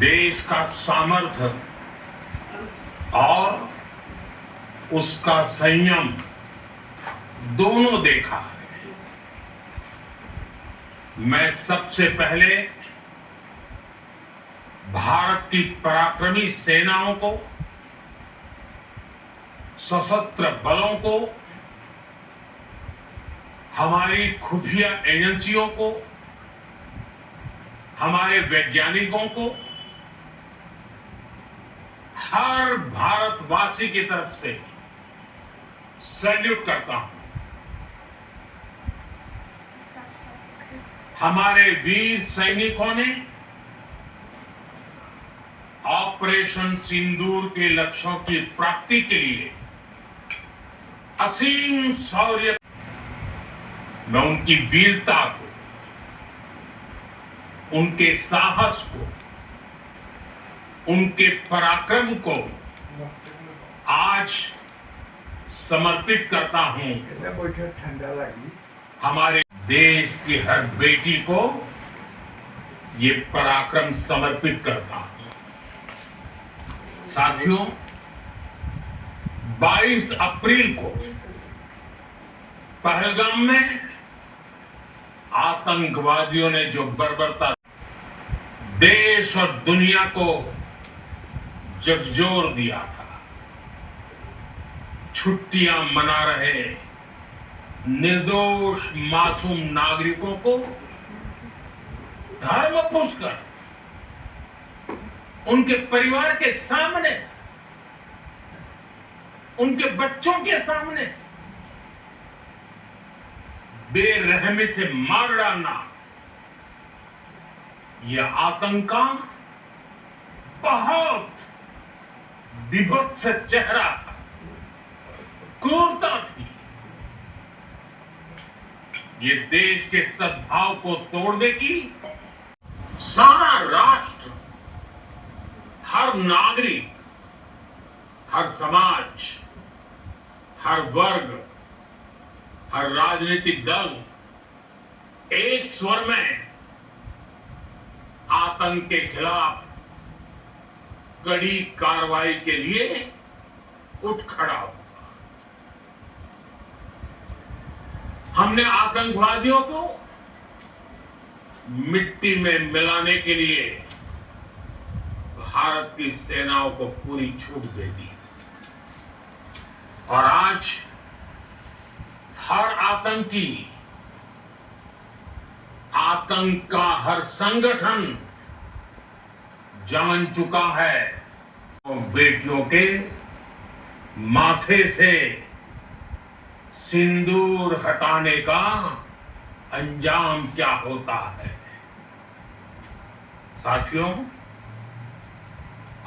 देश का सामर्थ्य और उसका संयम दोनों देखा है। मैं सबसे पहले भारत की पराक्रमी सेनाओं को, सशस्त्र बलों को, हमारी खुफिया एजेंसियों को, हमारे वैज्ञानिकों को, हर भारतवासी की तरफ से सैल्यूट करता हूं। हमारे वीर सैनिकों ने ऑपरेशन सिंदूर के लक्ष्यों की प्राप्ति के लिए असीम शौर्य, मैं उनकी वीरता को, उनके साहस को, उनके पराक्रम को आज समर्पित करता हूं। हमारे देश की हर बेटी को ये पराक्रम समर्पित करता हूं। साथियों, 22 अप्रैल को पहलगाम में आतंकवादियों ने जो बर्बरता देश और दुनिया को झकझोर दिया था, छुट्टियां मना रहे निर्दोष मासूम नागरिकों को धर्म पूछकर उनके परिवार के सामने, उनके बच्चों के सामने बेरहमी से मार डालना, यह आतंक का बहुत विभत्स चेहरा था, क्रूरता थी। ये देश के सद्भाव को तोड़ देगी। सारा राष्ट्र, हर नागरिक, हर समाज, हर वर्ग, हर राजनीतिक दल एक स्वर में आतंक के खिलाफ कड़ी कार्रवाई के लिए उठ खड़ा हुआ। हमने आतंकवादियों को मिट्टी में मिलाने के लिए भारत की सेनाओं को पूरी छूट दे दी और आज हर आतंकी, आतंक का हर संगठन जान चुका है बेटियों के माथे से सिंदूर हटाने का अंजाम क्या होता है। साथियों,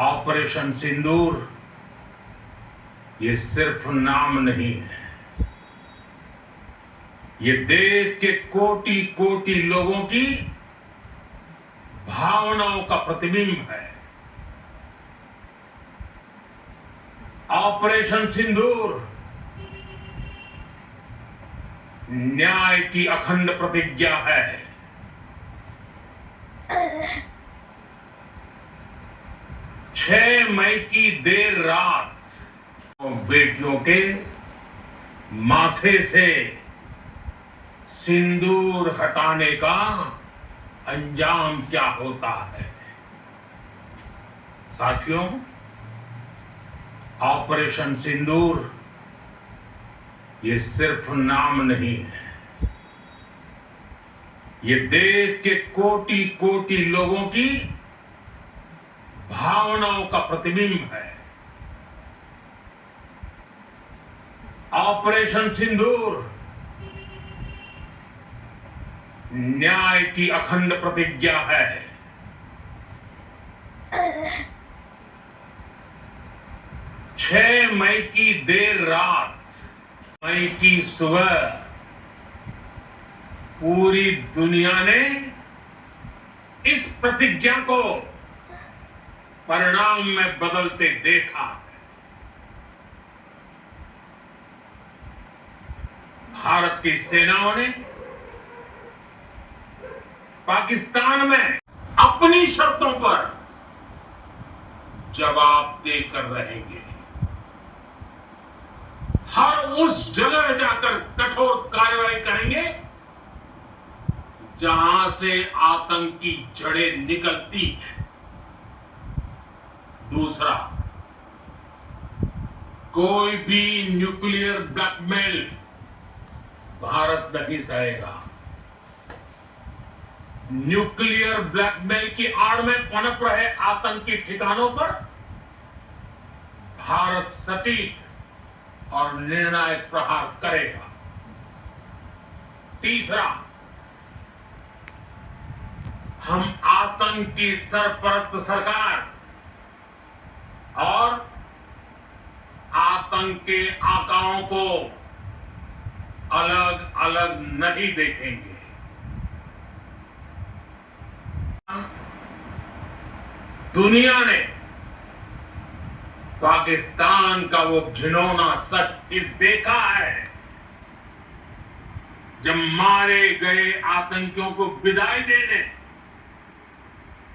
ऑपरेशन सिंदूर ये सिर्फ नाम नहीं है, ये देश के कोटि कोटि लोगों की भावनाओं का प्रतिबिंब है। ऑपरेशन सिंदूर न्याय की अखंड प्रतिज्ञा है। 6 मई की देर रात बेटियों के माथे से सिंदूर हटाने का अंजाम क्या होता है। साथियों, ऑपरेशन सिंदूर ये सिर्फ नाम नहीं है, ये देश के कोटि कोटि लोगों की भावनाओं का प्रतिबिंब है। ऑपरेशन सिंदूर न्याय की अखंड प्रतिज्ञा है। 6 मई की देर रात, मई की सुबह पूरी दुनिया ने इस प्रतिज्ञा को परिणाम में बदलते देखा। भारत की सेनाओं ने पाकिस्तान में अपनी शर्तों पर जवाब देकर रहेंगे। हर उस जगह जाकर कठोर कार्रवाई करेंगे जहां से आतंक की जड़ें निकलती हैं। दूसरा, कोई भी न्यूक्लियर ब्लैकमेल भारत नहीं सहेगा। न्यूक्लियर ब्लैकमेल की आड़ में पनप रहे आतंकी ठिकानों पर भारत सटीक और निर्णायक प्रहार करेगा। तीसरा, हम आतंक की सरपरस्त सरकार और आतंक के आकाओं को अलग अलग नहीं देखेंगे। दुनिया ने पाकिस्तान का वो घिनौना सच फिर देखा है जब मारे गए आतंकियों को विदाई देने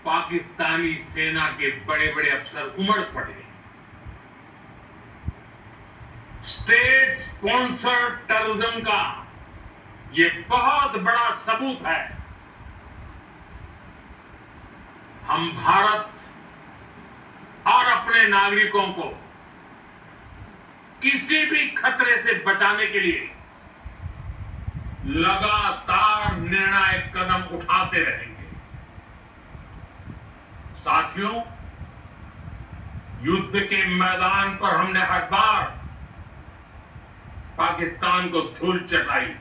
पाकिस्तानी सेना के बड़े बड़े अफसर उमड़ पड़े। स्टेट स्पॉन्सर्ड टेररिज्म का ये बहुत बड़ा सबूत है। हम भारत और अपने नागरिकों को किसी भी खतरे से बचाने के लिए लगातार निर्णायक कदम उठाते रहेंगे। साथियों, युद्ध के मैदान पर हमने हर बार पाकिस्तान को धूल चटाई है।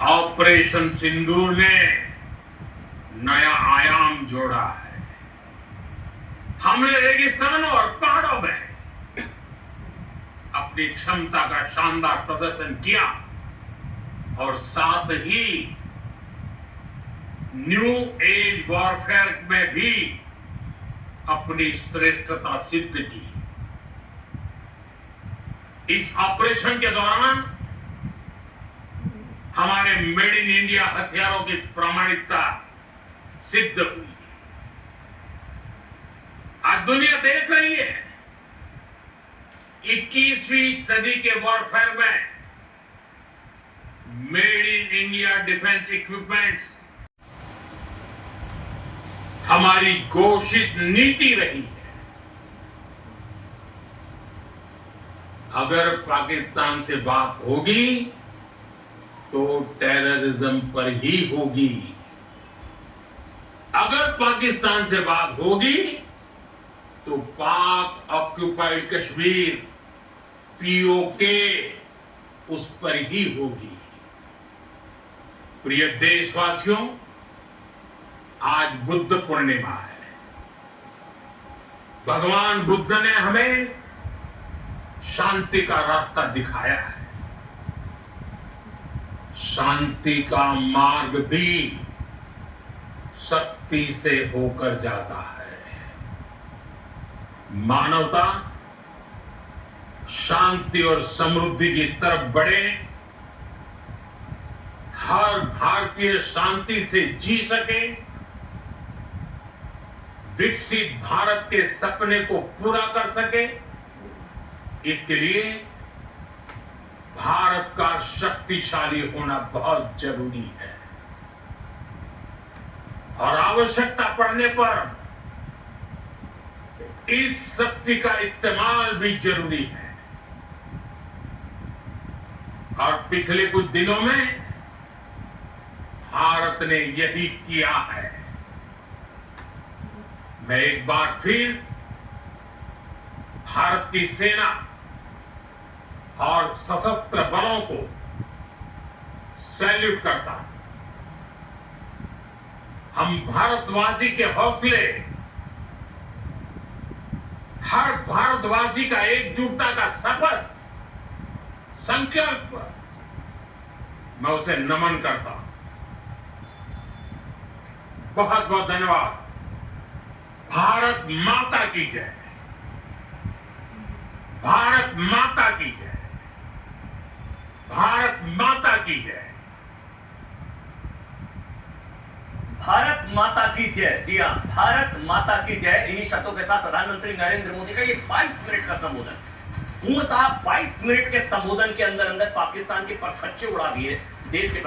ऑपरेशन सिंदूर ने नया आयाम जोड़ा है। हमने रेगिस्तानों और पहाड़ों में अपनी क्षमता का शानदार प्रदर्शन किया और साथ ही न्यू एज वॉरफेयर में भी अपनी श्रेष्ठता सिद्ध की। इस ऑपरेशन के दौरान हमारे मेड इन इंडिया हथियारों की प्रामाणिकता सिद्ध हुई। आज दुनिया देख रही है 21वीं सदी के वॉरफेयर में made in India defence equipments हमारी घोषित नीति रही है। अगर पाकिस्तान से बात होगी तो टेररिज्म पर ही होगी। अगर पाकिस्तान से बात होगी तो पाक ऑक्युपाइड कश्मीर पीओके उस पर ही होगी। प्रिय देशवासियों, आज बुद्ध पूर्णिमा है। भगवान बुद्ध ने हमें शांति का रास्ता दिखाया है। शांति का मार्ग भी शक्ति से होकर जाता है। मानवता शांति और समृद्धि की तरफ बढ़े, हर भारतीय शांति से जी सके, विकसित भारत के सपने को पूरा कर सके, इसके लिए भारत का शक्तिशाली होना बहुत जरूरी है। और आवश्यकता पड़ने पर इस शक्ति का इस्तेमाल भी जरूरी है। और पिछले कुछ दिनों में भारत ने यही किया है। मैं एक बार फिर भारत की सेना और सशस्त्र बलों को सैल्यूट करता हूं। हम भारतवासी के हौसले, हर भारतवासी का एकजुटता का शपथ, संकल्प, मैं उसे नमन करता हूं। बहुत बहुत धन्यवाद। भारत माता की जय। भारत माता की जय। भारत माता की जय। भारत माता की जय। जी हाँ, भारत माता की जय। इन्हीं शब्दों के साथ प्रधानमंत्री नरेंद्र मोदी का ये 22 मिनट का संबोधन, पूर्णतः 22 मिनट के संबोधन के अंदर अंदर पाकिस्तान के परखच्चे उड़ा दिए देश के